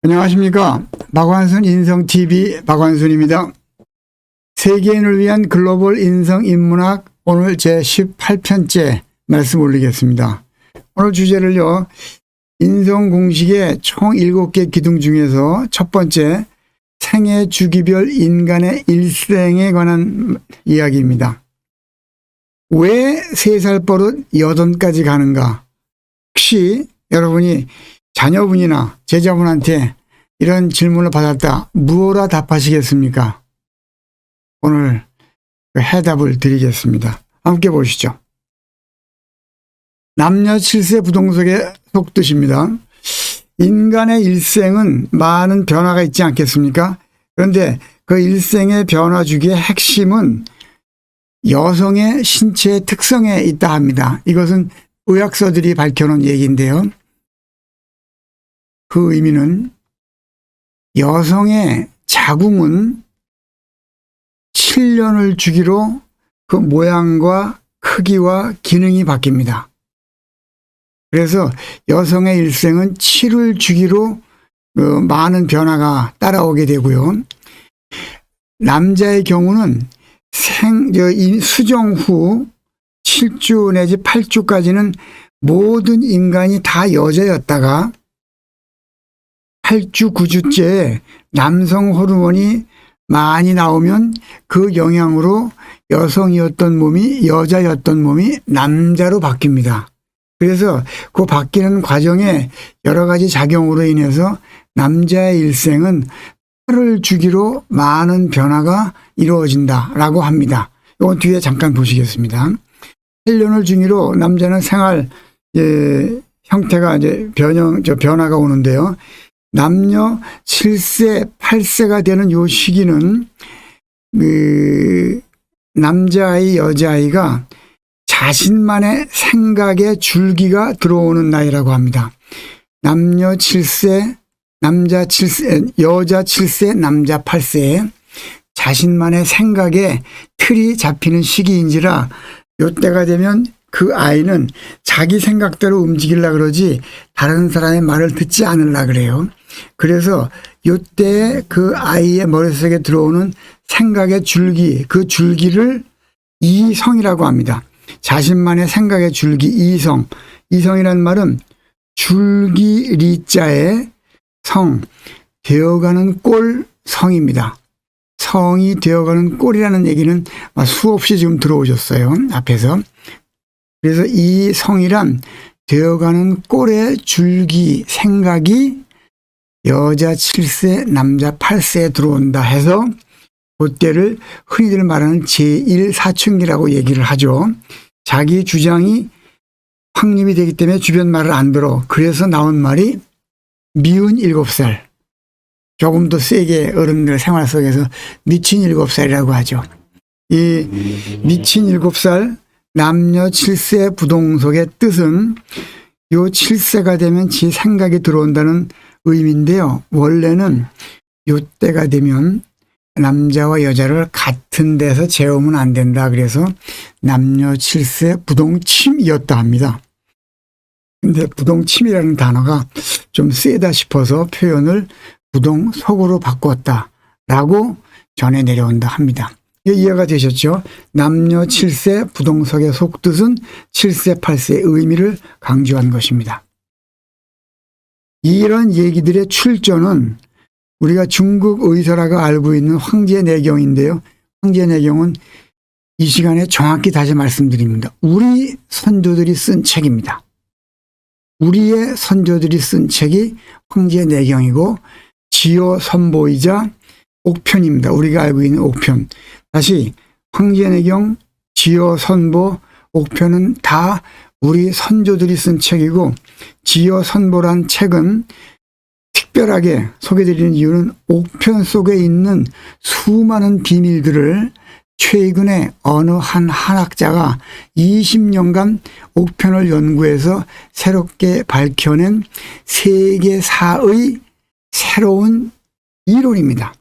안녕하십니까. 박완순 인성TV 박완순입니다. 세계인을 위한 글로벌 인성인문학 오늘 제18편째 말씀 올리겠습니다. 오늘 주제를요, 인성공식의 총 7개 기둥 중에서 첫 번째 생애 주기별 인간의 일생에 관한 이야기입니다. 왜 3살 버릇 여든까지 가는가? 혹시 여러분이 자녀분이나 제자분한테 이런 질문을 받았다. 무엇라 답하시겠습니까? 오늘 그 해답을 드리겠습니다. 함께 보시죠. 남녀 7세 부동석의 속뜻입니다. 인간의 일생은 많은 변화가 있지 않겠습니까? 그런데 그 일생의 변화 주기의 핵심은 여성의 신체의 특성에 있다 합니다. 이것은 의학서들이 밝혀놓은 얘기인데요. 그 의미는 여성의 자궁은 7년을 주기로 그 모양과 크기와 기능이 바뀝니다. 그래서 여성의 일생은 7을 주기로 많은 변화가 따라오게 되고요. 남자의 경우는 수정 후 7주 내지 8주까지는 모든 인간이 다 여자였다가 8주, 9주째 남성 호르몬이 많이 나오면 그 영향으로 여성이었던 몸이 여자였던 몸이 남자로 바뀝니다. 그래서 그 바뀌는 과정에 여러 가지 작용으로 인해서 남자의 일생은 8을 주기로 많은 변화가 이루어진다라고 합니다. 이건 뒤에 잠깐 보시겠습니다. 8년을 주기로 남자는 생활 형태가 변화가 오는데요. 남녀 7세, 8세가 되는 요 시기는 남자아이, 여자아이가 자신만의 생각의 줄기가 들어오는 나이라고 합니다. 남녀 7세, 남자 7세, 여자 7세, 남자 8세 자신만의 생각에 틀이 잡히는 시기인지라 요때가 되면 그 아이는 자기 생각대로 움직이려고 그러지 다른 사람의 말을 듣지 않으려고 그래요. 그래서 요때 그 아이의 머릿속에 들어오는 생각의 줄기, 그 줄기를 이성이라고 합니다. 자신만의 생각의 줄기, 이성. 이성이라는 말은 줄기 리자의 성, 되어가는 꼴 성입니다. 성이 되어가는 꼴이라는 얘기는 수없이 지금 들어오셨어요. 앞에서. 그래서 이 성이란 되어가는 꼴의 줄기, 생각이 여자 7세, 남자 8세에 들어온다 해서 그때를 흔히들 말하는 제1사춘기라고 얘기를 하죠. 자기 주장이 확립이 되기 때문에 주변 말을 안 들어. 그래서 나온 말이 미운 7살. 조금 더 세게 어른들 생활 속에서 미친 7살이라고 하죠. 이 미친 7살 남녀 7세 부동석의 뜻은 요 7세가 되면 지 생각이 들어온다는 의미인데요. 원래는 요 때가 되면 남자와 여자를 같은 데서 재우면 안 된다. 그래서 남녀 7세 부동침이었다 합니다. 근데 부동침이라는 단어가 좀 세다 싶어서 표현을 부동석으로 바꿨다라고 전해 내려온다 합니다. 이해가 되셨죠? 남녀 7세 부동석의 속뜻은 7세, 8세의 의미를 강조한 것입니다. 이런 얘기들의 출전은 우리가 중국 의설화가 알고 있는 황제내경인데요. 황제내경은 이 시간에 정확히 다시 말씀드립니다. 우리 선조들이 쓴 책입니다. 우리의 선조들이 쓴 책이 황제내경이고 지효선보이자 옥편입니다. 우리가 알고 있는 옥편. 다시 황제내경, 지효선보, 옥편은 다 우리 선조들이 쓴 책이고 지효선보란 책은 특별하게 소개드리는 이유는 옥편 속에 있는 수많은 비밀들을 최근에 어느 한 한학자가 20년간 옥편을 연구해서 새롭게 밝혀낸 세계사의 새로운 이론입니다.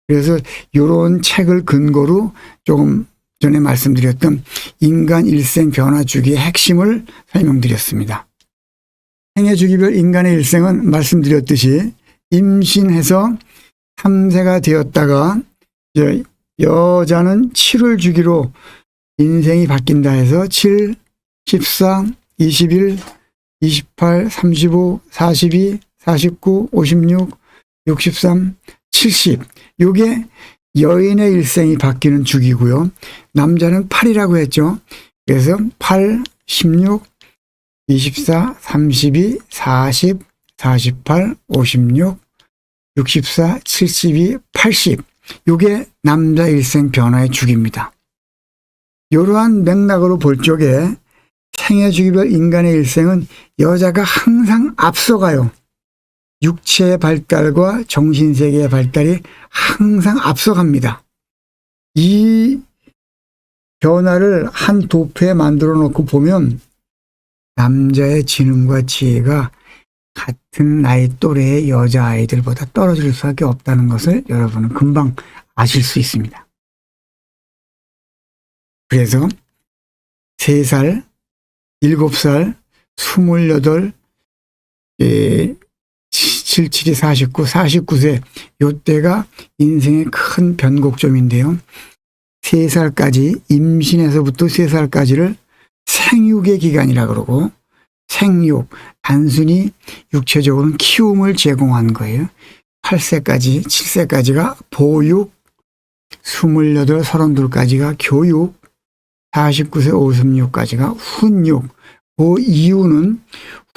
그래서 이런 책을 근거로 조금 전에 말씀드렸던 인간 일생 변화 주기의 핵심을 설명드렸습니다. 생애 주기별 인간의 일생은 말씀드렸듯이 임신해서 3세가 되었다가 이제 여자는 7을 주기로 인생이 바뀐다 해서 7, 14, 21, 28, 35, 42, 49, 56, 63, 70. 요게 여인의 일생이 바뀌는 주기고요. 남자는 8이라고 했죠. 그래서 8, 16, 24, 32, 40, 48, 56, 64, 72, 80. 요게 남자 일생 변화의 주기입니다. 이러한 맥락으로 볼 적에 생애 주기별 인간의 일생은 여자가 항상 앞서가요. 육체의 발달과 정신세계의 발달이 항상 앞서갑니다. 이 변화를 한 도표에 만들어 놓고 보면 남자의 지능과 지혜가 같은 나이 또래의 여자아이들보다 떨어질 수밖에 없다는 것을 여러분은 금방 아실 수 있습니다. 그래서 3살, 7살, 28, 77이 49, 49세 이때가 인생의 큰 변곡점인데요. 3살까지 임신에서부터 3살까지를 생육의 기간이라 그러고 생육, 단순히 육체적으로는 키움을 제공한 거예요. 8세까지, 7세까지가 보육, 28, 32까지가 교육, 49세, 56까지가 훈육. 그 이유는,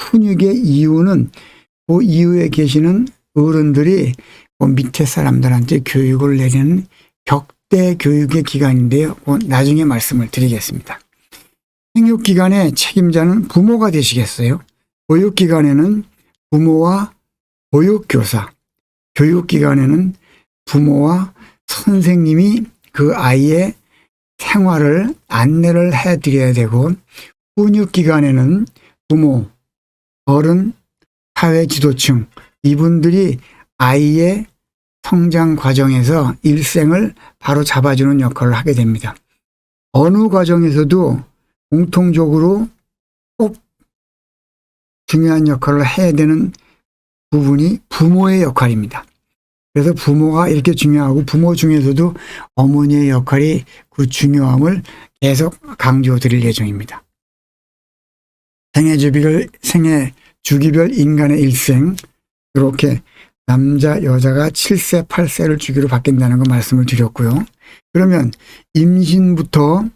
훈육의 이유는 그 이후에 계시는 어른들이 그 밑에 사람들한테 교육을 내리는 격대 교육의 기간인데요. 나중에 말씀을 드리겠습니다. 생육기간의 책임자는 부모가 되시겠어요? 보육기간에는 부모와 보육교사, 교육기간에는 부모와 선생님이 그 아이의 생활을 안내를 해드려야 되고, 훈육기간에는 부모, 어른, 사회지도층 이분들이 아이의 성장 과정에서 일생을 바로 잡아주는 역할을 하게 됩니다. 어느 과정에서도 공통적으로 꼭 중요한 역할을 해야 되는 부분이 부모의 역할입니다. 그래서 부모가 이렇게 중요하고 부모 중에서도 어머니의 역할이 그 중요함을 계속 강조드릴 예정입니다. 생애 주기별 인간의 일생, 이렇게 남자, 여자가 7세, 8세를 주기로 바뀐다는 거 말씀을 드렸고요. 그러면 임신부터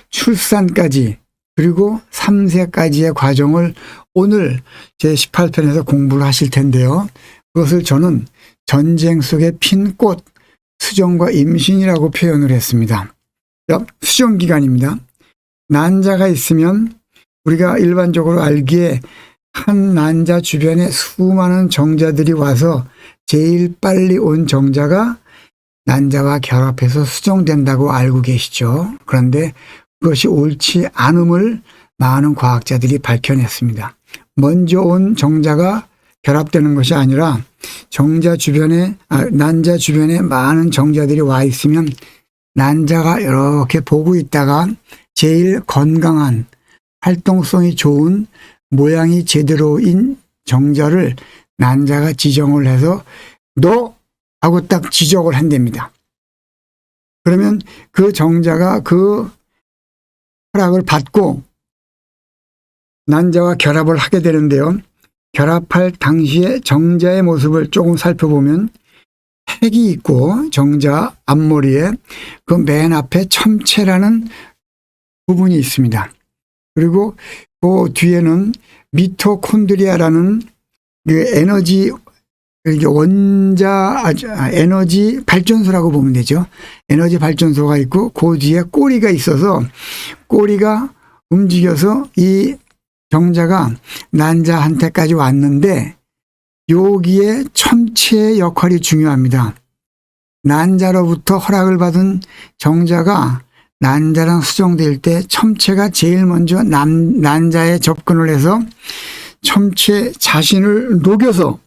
출산까지 그리고 3세까지의 과정을 오늘 제18편에서 공부를 하실 텐데요. 그것을 저는 전쟁 속에 핀 꽃, 수정과 임신이라고 표현을 했습니다. 수정기간입니다. 난자가 있으면 우리가 일반적으로 알기에 한 난자 주변에 수많은 정자들이 와서 제일 빨리 온 정자가 난자와 결합해서 수정된다고 알고 계시죠. 그런데 그것이 옳지 않음을 많은 과학자들이 밝혀냈습니다. 먼저 온 정자가 결합되는 것이 아니라 난자 주변에 많은 정자들이 와 있으면 난자가 이렇게 보고 있다가 제일 건강한 활동성이 좋은 모양이 제대로인 정자를 난자가 지정을 해서 너 하고 딱 지적을 한답니다. 그러면 그 정자가 그 허락을 받고 난자와 결합을 하게 되는데요. 결합할 당시의 정자의 모습을 조금 살펴보면 핵이 있고 정자 앞머리에 그 맨 앞에 첨체라는 부분이 있습니다. 그리고 그 뒤에는 미토콘드리아라는 그 에너지 에너지 발전소라고 보면 되죠. 에너지 발전소가 있고 그 뒤에 꼬리가 있어서 꼬리가 움직여서 이 정자가 난자한테까지 왔는데 여기에 첨체의 역할이 중요합니다. 난자로부터 허락을 받은 정자가 난자랑 수정될 때 첨체가 제일 먼저 난자에 접근을 해서 첨체 자신을 녹여서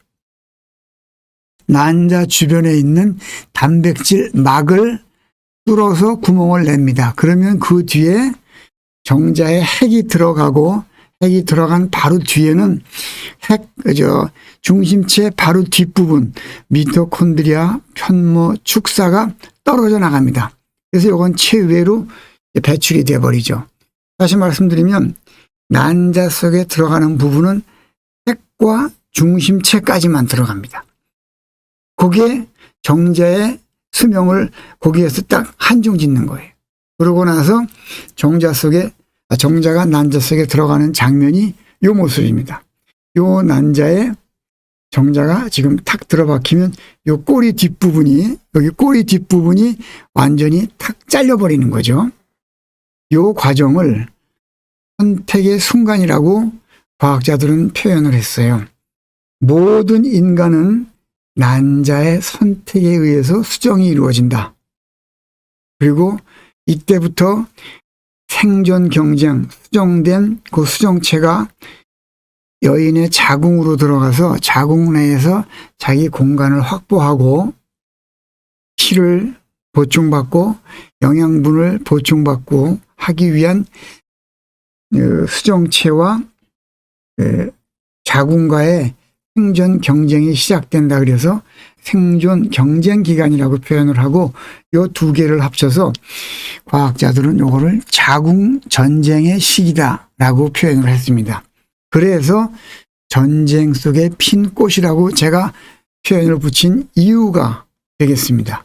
난자 주변에 있는 단백질 막을 뚫어서 구멍을 냅니다. 그러면 그 뒤에 정자에 핵이 들어가고 핵이 들어간 바로 뒤에는 중심체 바로 뒷부분 미토콘드리아 편모 축사가 떨어져 나갑니다. 그래서 이건 체외로 배출이 되어버리죠. 다시 말씀드리면 난자 속에 들어가는 부분은 핵과 중심체까지만 들어갑니다. 그게 정자의 수명을 거기에서 딱 한정 짓는 거예요. 그러고 나서 정자가 난자 속에 들어가는 장면이 요 모습입니다. 요 난자에 정자가 지금 탁 들어박히면 요 꼬리 뒷부분이, 여기 꼬리 뒷부분이 완전히 탁 잘려버리는 거죠. 요 과정을 선택의 순간이라고 과학자들은 표현을 했어요. 모든 인간은 난자의 선택에 의해서 수정이 이루어진다. 그리고 이때부터 생존 경쟁, 수정된 그 수정체가 여인의 자궁으로 들어가서 자궁 내에서 자기 공간을 확보하고 피를 보충받고 영양분을 보충받고 하기 위한 수정체와 자궁과의 생존 경쟁이 시작된다. 그래서 생존 경쟁 기간이라고 표현을 하고 요 두 개를 합쳐서 과학자들은 요거를 자궁 전쟁의 시기다라고 표현을 했습니다. 그래서 전쟁 속에 핀 꽃이라고 제가 표현을 붙인 이유가 되겠습니다.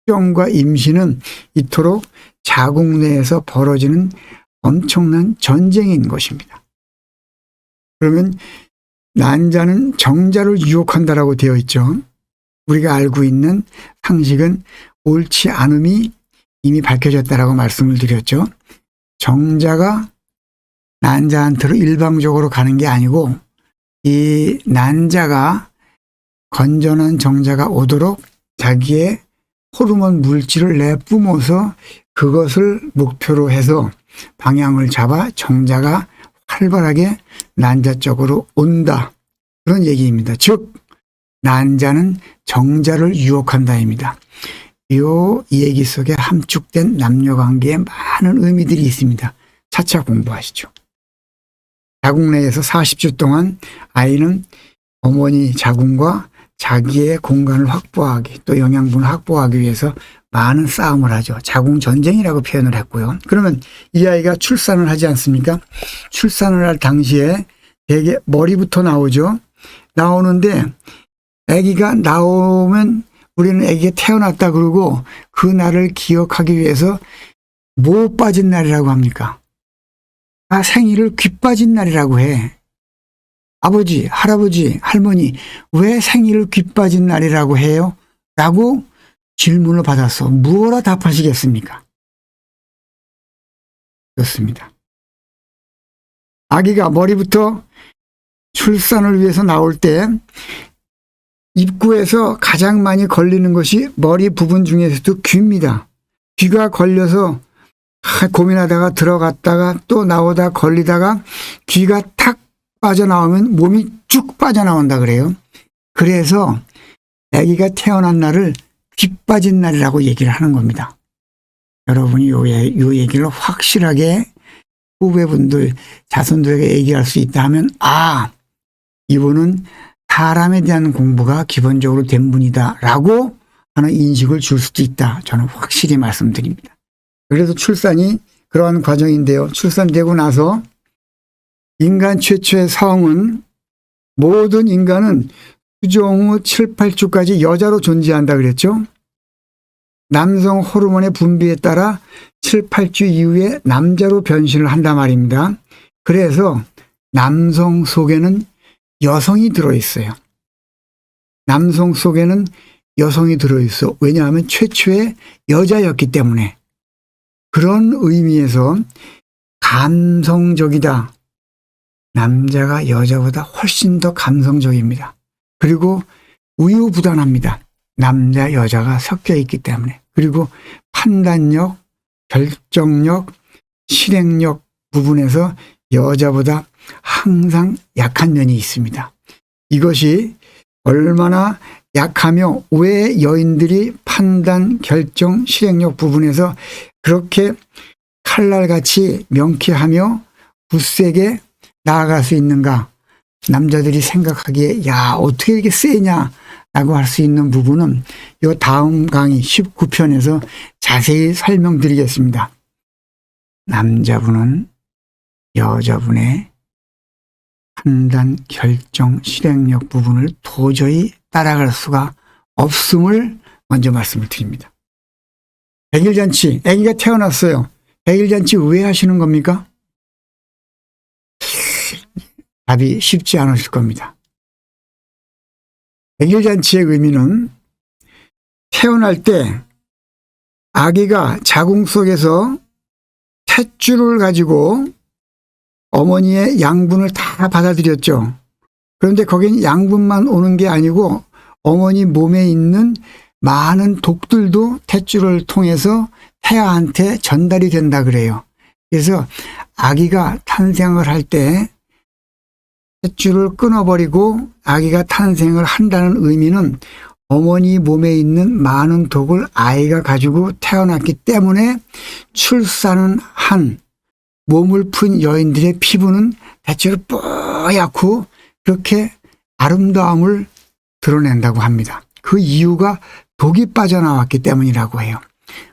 수정과 임신은 이토록 자궁 내에서 벌어지는 엄청난 전쟁인 것입니다. 그러면 난자는 정자를 유혹한다라고 되어 있죠. 우리가 알고 있는 상식은 옳지 않음이 이미 밝혀졌다라고 말씀을 드렸죠. 정자가 난자한테로 일방적으로 가는 게 아니고 이 난자가 건전한 정자가 오도록 자기의 호르몬 물질을 내뿜어서 그것을 목표로 해서 방향을 잡아 정자가 활발하게 난자 쪽으로 온다. 그런 얘기입니다. 즉 난자는 정자를 유혹한다입니다. 이 얘기 속에 함축된 남녀관계에 많은 의미들이 있습니다. 차차 공부하시죠. 자궁 내에서 40주 동안 아이는 어머니 자궁과 자기의 공간을 확보하기 또 영양분을 확보하기 위해서 많은 싸움을 하죠. 자궁 전쟁이라고 표현을 했고요. 그러면 이 아이가 출산을 하지 않습니까? 출산을 할 당시에 대개 머리부터 나오죠. 나오는데 아기가 나오면 우리는 아기가 태어났다 그러고 그 날을 기억하기 위해서 뭐 빠진 날이라고 합니까? 생일을 귀 빠진 날이라고 해. 아버지, 할아버지, 할머니 왜 생일을 귀 빠진 날이라고 해요? 라고 질문을 받았어. 무엇라 답하시겠습니까? 그렇습니다. 아기가 머리부터 출산을 위해서 나올 때 입구에서 가장 많이 걸리는 것이 머리 부분 중에서도 귀입니다. 귀가 걸려서 고민하다가 들어갔다가 또 나오다 걸리다가 귀가 탁 빠져나오면 몸이 쭉 빠져나온다 그래요. 그래서 아기가 태어난 날을 귀 빠진 날이라고 얘기를 하는 겁니다. 여러분이 요 얘기를 확실하게 후배분들, 자손들에게 얘기할 수 있다 하면 이분은 사람에 대한 공부가 기본적으로 된 분이다 라고 하는 인식을 줄 수도 있다. 저는 확실히 말씀드립니다. 그래서 출산이 그러한 과정인데요. 출산되고 나서 인간 최초의 성은 모든 인간은 수종 후 7, 8주까지 여자로 존재한다 그랬죠. 남성 호르몬의 분비에 따라 7, 8주 이후에 남자로 변신을 한단 말입니다. 그래서 남성 속에는 여성이 들어있어요. 남성 속에는 여성이 들어있어. 왜냐하면 최초의 여자였기 때문에. 그런 의미에서 감성적이다. 남자가 여자보다 훨씬 더 감성적입니다. 그리고 우유부단합니다. 남자, 여자가 섞여 있기 때문에. 그리고 판단력, 결정력, 실행력 부분에서 여자보다 항상 약한 면이 있습니다. 이것이 얼마나 약하며 왜 여인들이 판단, 결정, 실행력 부분에서 그렇게 칼날같이 명쾌하며 굳세게 나아갈 수 있는가? 남자들이 생각하기에 야 어떻게 이렇게 세냐 라고 할 수 있는 부분은 이 다음 강의 19편에서 자세히 설명드리겠습니다. 남자분은 여자분의 판단, 결정, 실행력 부분을 도저히 따라갈 수가 없음을 먼저 말씀을 드립니다. 백일잔치, 아기가 태어났어요. 백일잔치 왜 하시는 겁니까? 답이 쉽지 않으실 겁니다. 백일잔치의 의미는 태어날 때 아기가 자궁 속에서 탯줄을 가지고 어머니의 양분을 다 받아들였죠. 그런데 거긴 양분만 오는 게 아니고 어머니 몸에 있는 많은 독들도 탯줄을 통해서 태아한테 전달이 된다 그래요. 그래서 아기가 탄생을 할 때 탯줄을 끊어버리고 아기가 탄생을 한다는 의미는 어머니 몸에 있는 많은 독을 아이가 가지고 태어났기 때문에 출산은 한 몸을 푼 여인들의 피부는 탯줄을 뽀얗고 그렇게 아름다움을 드러낸다고 합니다. 그 이유가 독이 빠져나왔기 때문이라고 해요.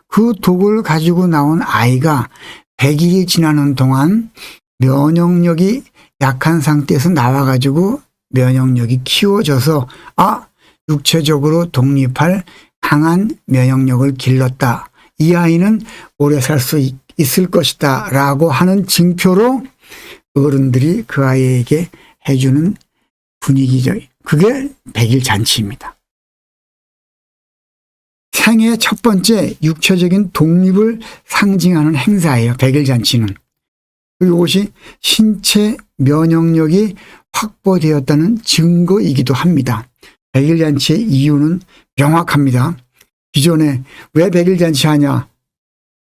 그 독을 가지고 나온 아이가 100일이 지나는 동안 면역력이 약한 상태에서 나와가지고 면역력이 키워져서 육체적으로 독립할 강한 면역력을 길렀다. 이 아이는 오래 살 수 있을 것이다 라고 하는 징표로 어른들이 그 아이에게 해주는 분위기죠. 그게 백일잔치입니다. 생애 첫 번째 육체적인 독립을 상징하는 행사예요. 백일잔치는. 이것이 신체 면역력이 확보되었다는 증거이기도 합니다. 백일잔치의 이유는 명확합니다. 기존에 왜 백일잔치 하냐?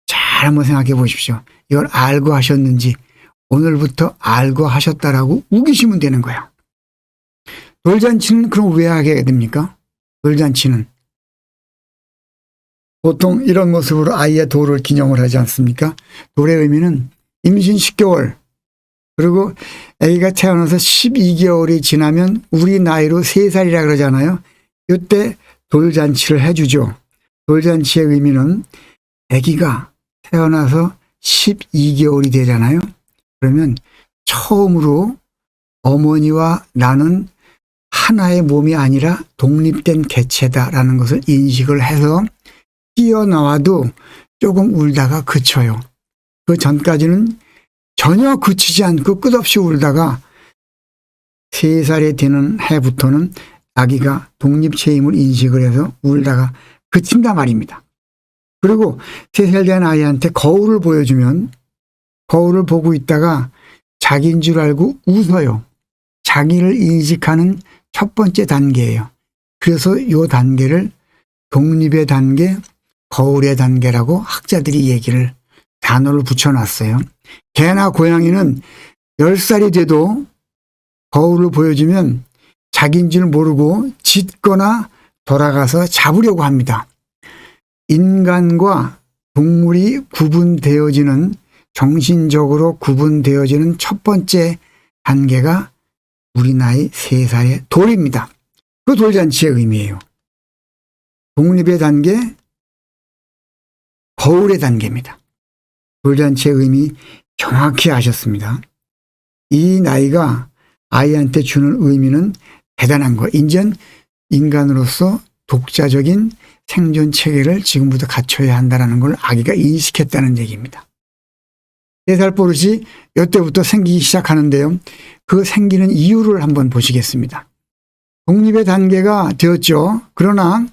잘 한번 생각해 보십시오. 이걸 알고 하셨는지 오늘부터 알고 하셨다라고 우기시면 되는 거예요. 돌잔치는 그럼 왜 하게 됩니까? 돌잔치는 보통 이런 모습으로 아이의 돌을 기념을 하지 않습니까? 돌의 의미는 임신 10개월 그리고 아기가 태어나서 12개월이 지나면 우리 나이로 3살이라 그러잖아요. 이때 돌잔치를 해주죠. 돌잔치의 의미는 아기가 태어나서 12개월이 되잖아요. 그러면 처음으로 어머니와 나는 하나의 몸이 아니라 독립된 개체다라는 것을 인식을 해서 뛰어나와도 조금 울다가 그쳐요. 그 전까지는 전혀 그치지 않고 끝없이 울다가 3살이 되는 해부터는 아기가 독립체임을 인식을 해서 울다가 그친단 말입니다. 그리고 3살 된 아이한테 거울을 보여주면 거울을 보고 있다가 자기인 줄 알고 웃어요. 자기를 인식하는 첫 번째 단계예요. 그래서 이 단계를 독립의 단계, 거울의 단계라고 학자들이 단어를 붙여놨어요. 개나 고양이는 10살이 돼도 거울을 보여주면 자기인 줄 모르고 짖거나 돌아가서 잡으려고 합니다. 인간과 동물이 구분되어지는 정신적으로 구분되어지는 첫 번째 단계가 우리 나이 3살의 돌입니다. 그 돌잔치의 의미예요. 독립의 단계, 거울의 단계입니다. 돌잔치의 의미 정확히 아셨습니다. 이 나이가 아이한테 주는 의미는 대단한 거예요. 인전 인간으로서 독자적인 생존 체계를 지금부터 갖춰야 한다는 걸 아기가 인식했다는 얘기입니다. 3살 버릇이 이때부터 생기기 시작하는데요. 그 생기는 이유를 한번 보시겠습니다. 독립의 단계가 되었죠. 그러나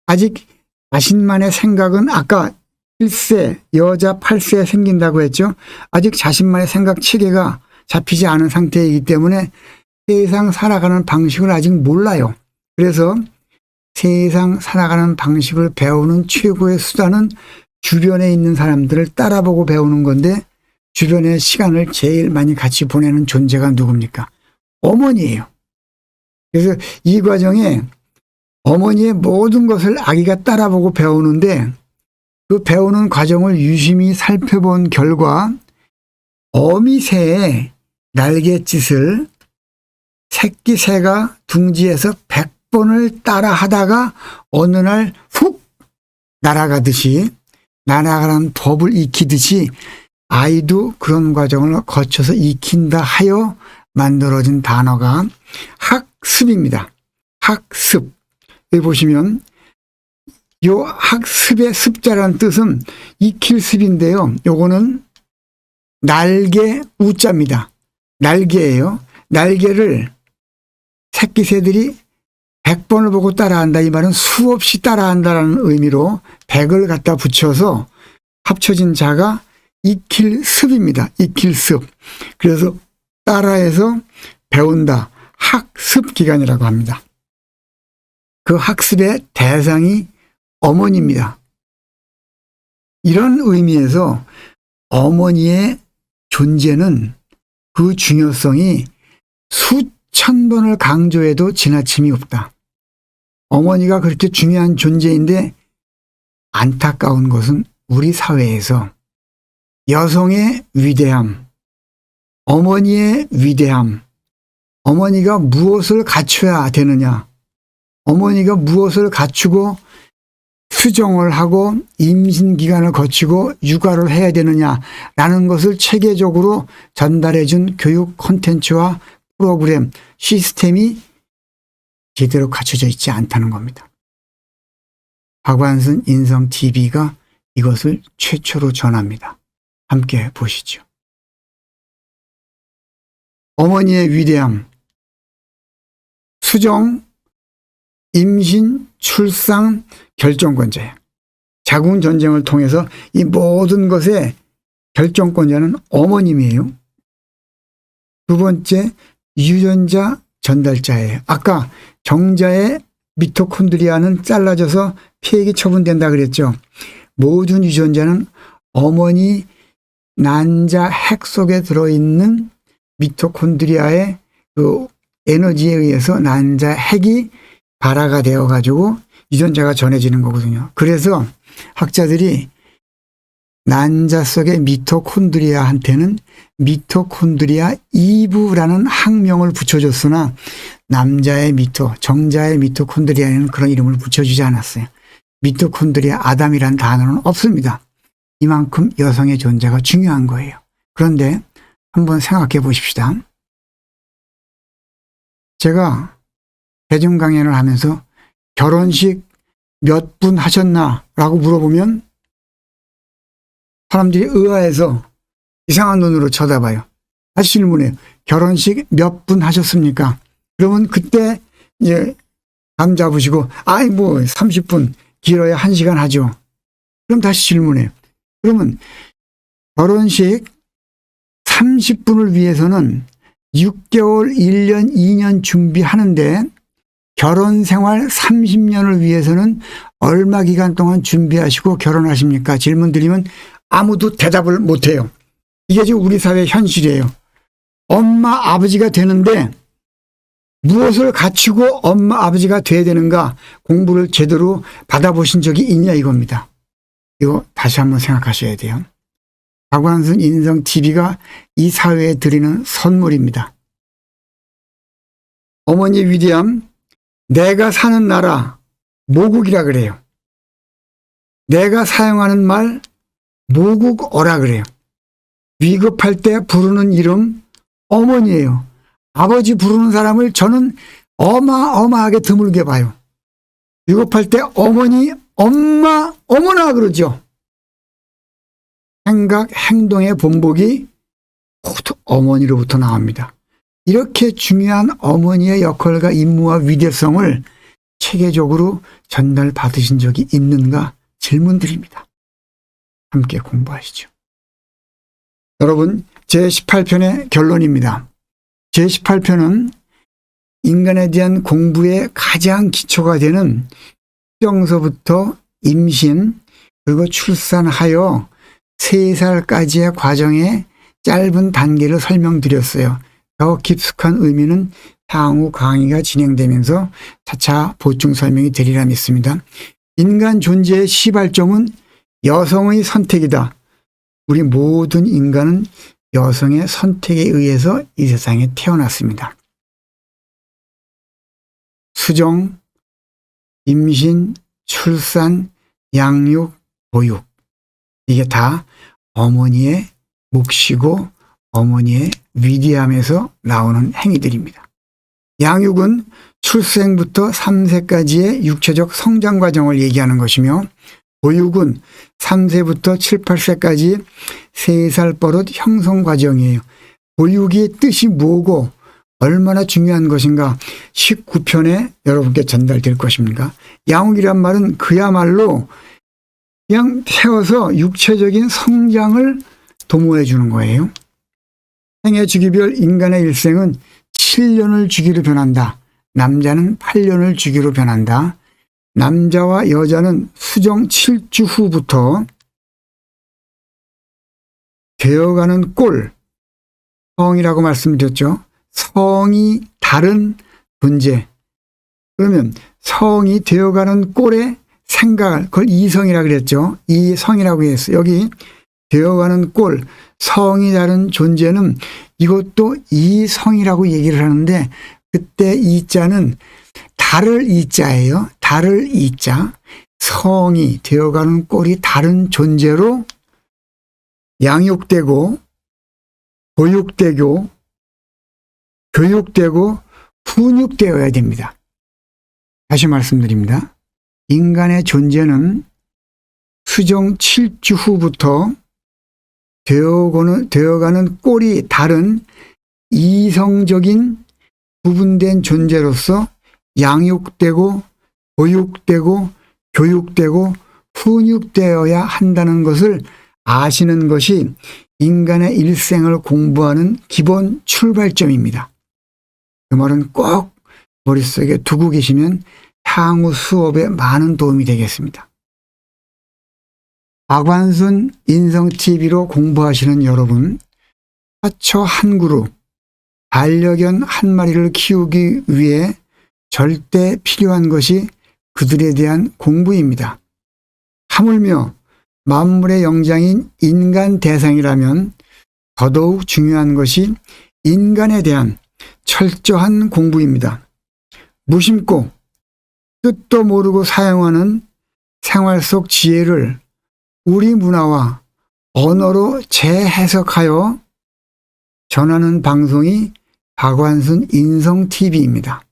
아직 자신만의 생각은 아까 1세, 여자 8세에 생긴다고 했죠. 아직 자신만의 생각 체계가 잡히지 않은 상태이기 때문에 세상 살아가는 방식을 아직 몰라요. 그래서 세상 살아가는 방식을 배우는 최고의 수단은 주변에 있는 사람들을 따라보고 배우는 건데 주변의 시간을 제일 많이 같이 보내는 존재가 누굽니까? 어머니예요. 그래서 이 과정에 어머니의 모든 것을 아기가 따라보고 배우는데 그 배우는 과정을 유심히 살펴본 결과 어미새에 날갯짓을 새끼 새가 둥지에서 100번을 따라 하다가 어느 날 훅 날아가듯이, 날아가는 법을 익히듯이 아이도 그런 과정을 거쳐서 익힌다 하여 만들어진 단어가 학습입니다. 학습. 여기 보시면 요 학습의 습자라는 뜻은 익힐 습인데요. 요거는 날개 우자입니다. 날개예요. 날개를 새끼 새들이 100번을 보고 따라한다. 이 말은 수없이 따라한다라는 의미로 100을 갖다 붙여서 합쳐진 자가 익힐 습입니다. 익힐 습. 그래서 따라해서 배운다. 학습 기간이라고 합니다. 그 학습의 대상이 어머니입니다. 이런 의미에서 어머니의 존재는 그 중요성이 수천 번을 강조해도 지나침이 없다. 어머니가 그렇게 중요한 존재인데 안타까운 것은 우리 사회에서 여성의 위대함, 어머니의 위대함, 어머니가 무엇을 갖춰야 되느냐, 어머니가 무엇을 갖추고 수정을 하고 임신 기간을 거치고 육아를 해야 되느냐라는 것을 체계적으로 전달해 준 교육 콘텐츠와 프로그램, 시스템이 제대로 갖춰져 있지 않다는 겁니다. 박완순 인성TV가 이것을 최초로 전합니다. 함께 보시죠. 어머니의 위대함, 수정, 임신, 출산, 결정권자예요. 자궁 전쟁을 통해서 이 모든 것의 결정권자는 어머님이에요. 두 번째, 유전자 전달자예요. 아까 정자의 미토콘드리아는 잘라져서 폐액이 처분된다 그랬죠. 모든 유전자는 어머니 난자 핵 속에 들어있는 미토콘드리아의 그 에너지에 의해서 난자 핵이 발화가 되어 가지고 유전자가 전해지는 거거든요. 그래서 학자들이 난자 속의 미토콘드리아한테는 미토콘드리아 2부라는 학명을 붙여줬으나 남자의 정자의 미토콘드리아에는 그런 이름을 붙여주지 않았어요. 미토콘드리아 아담이란 단어는 없습니다. 이만큼 여성의 존재가 중요한 거예요. 그런데 한번 생각해 보십시다. 제가 대중 강연을 하면서 결혼식 몇 분 하셨나? 라고 물어보면 사람들이 의아해서 이상한 눈으로 쳐다봐요. 다시 질문해요. 결혼식 몇 분 하셨습니까? 그러면 그때 이제 감 잡으시고, 아이, 뭐 30분, 길어야 1시간 하죠. 그럼 다시 질문해요. 그러면 결혼식 30분을 위해서는 6개월, 1년, 2년 준비하는데 결혼 생활 30년을 위해서는 얼마 기간 동안 준비하시고 결혼하십니까? 질문 드리면 아무도 대답을 못해요. 이게 지금 우리 사회 현실이에요. 엄마, 아버지가 되는데 무엇을 갖추고 엄마, 아버지가 돼야 되는가, 공부를 제대로 받아보신 적이 있냐 이겁니다. 이거 다시 한번 생각하셔야 돼요. 박완순 인성TV가 이 사회에 드리는 선물입니다. 어머니의 위대함, 내가 사는 나라 모국이라 그래요. 내가 사용하는 말 모국어라 그래요. 위급할 때 부르는 이름 어머니예요. 아버지 부르는 사람을 저는 어마어마하게 드물게 봐요. 위급할 때 어머니, 엄마, 어머나 그러죠. 생각, 행동의 본복이 모두 어머니로부터 나옵니다. 이렇게 중요한 어머니의 역할과 임무와 위대성을 체계적으로 전달받으신 적이 있는가 질문드립니다. 함께 공부하시죠. 여러분, 제18편의 결론입니다. 제18편은 인간에 대한 공부의 가장 기초가 되는 수정서부터 임신 그리고 출산하여 3살까지의 과정의 짧은 단계를 설명드렸어요. 더 깊숙한 의미는 향후 강의가 진행되면서 차차 보충 설명이 되리라 믿습니다. 인간 존재의 시발점은 여성의 선택이다. 우리 모든 인간은 여성의 선택에 의해서 이 세상에 태어났습니다. 수정, 임신, 출산, 양육, 보육. 이게 다 어머니의 몫이고 어머니의 위대함에서 나오는 행위들입니다. 양육은 출생부터 3세까지의 육체적 성장 과정을 얘기하는 것이며 보육은 3세부터 7, 8세까지 3살 버릇 형성 과정이에요. 보육의 뜻이 뭐고 얼마나 중요한 것인가 19편에 여러분께 전달될 것입니다. 양육이란 말은 그야말로 그냥 태워서 육체적인 성장을 도모해 주는 거예요. 생애 주기별 인간의 일생은 7년을 주기로 변한다. 남자는 8년을 주기로 변한다. 남자와 여자는 수정 7주 후부터 되어가는 꼴, 성이라고 말씀드렸죠. 성이 다른 존재. 그러면 성이 되어가는 꼴의 생각을, 그걸 이성이라고 그랬죠. 이성이라고 했어요. 여기 되어가는 꼴, 성이 다른 존재는 이것도 이성이라고 얘기를 하는데 그때 이자는 다를 이자예요. 다를 이자. 성이 되어가는 꼴이 다른 존재로 양육되고 보육되고 교육되고 훈육되어야 됩니다. 다시 말씀드립니다. 인간의 존재는 수정 7주 후부터 되어가는 꼴이 다른 이성적인 구분된 존재로서 양육되고 보육되고 교육되고 훈육되어야 한다는 것을 아시는 것이 인간의 일생을 공부하는 기본 출발점입니다. 그 말은 꼭 머릿속에 두고 계시면 향후 수업에 많은 도움이 되겠습니다. 박완순 인성TV로 공부하시는 여러분, 화초 한 그룹, 반려견 한 마리를 키우기 위해 절대 필요한 것이 그들에 대한 공부입니다. 하물며 만물의 영장인 인간 대상이라면 더더욱 중요한 것이 인간에 대한 철저한 공부입니다. 무심코 뜻도 모르고 사용하는 생활 속 지혜를 우리 문화와 언어로 재해석하여 전하는 방송이 박완순 인성TV입니다.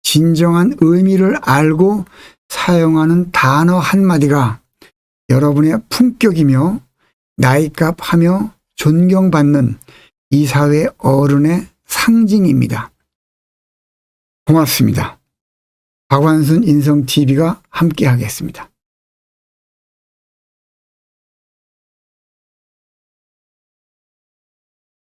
진정한 의미를 알고 사용하는 단어 한마디가 여러분의 품격이며 나이값하며 존경받는 이 사회 어른의 상징입니다. 고맙습니다. 박완순 인성TV가 함께 하겠습니다.